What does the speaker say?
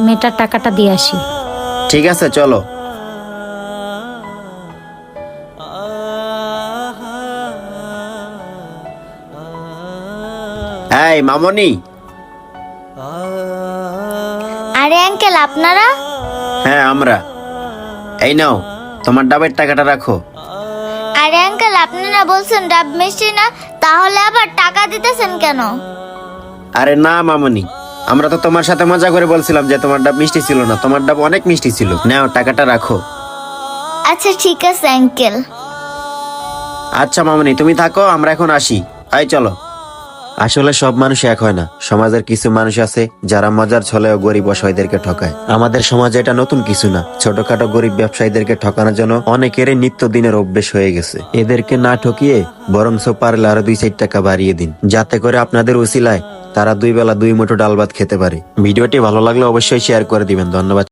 মেয়েটার টাকাটা দিয়ে আসি। ঠিক আছে চলো। এই মামনি। আরে আঙ্কেল আপনারা? হ্যাঁ আমরা। এই নাও তোমার ডাবের টাকাটা রাখো। আরে আঙ্কেল আপনারা বলছেন ডাব মিষ্টি না, তাহলে আবার টাকা দিতেছেন কেন? আরে না মামনি, আমরা তো তোমার সাথে মজা করে বলছিলাম যে তোমার ডাব মিষ্টি ছিল না, তোমার ডাব অনেক মিষ্টি ছিল। নাও টাকাটা রাখো। আচ্ছা ঠিক আছে আঙ্কেল। আচ্ছা মামনি তুমি থাকো, আমরা এখন আসি। এই চলো। আসলে সব মানুষ এক হয় না, সমাজের কিছু মানুষ আছে যারা মজার ছলেও গরিব অসহায়দেরকে ঠকায়। আমাদের সমাজে এটা নতুন কিছু না, ছোটখাটো গরিব ব্যবসায়ীদেরকে ঠকানোর জন্য অনেকেরই নিত্যদিনের অভ্যেস হয়ে গেছে। এদেরকে না ঠকিয়ে বরঞ্চ পারলে আরো 2-4 টাকা বাড়িয়ে দিন, যাতে করে আপনাদের উসিলায় তারা 2 বেলা 2 মুঠো ডাল ভাত খেতে পারে। ভিডিওটি ভালো লাগলে অবশ্যই শেয়ার করে দিবেন। ধন্যবাদ।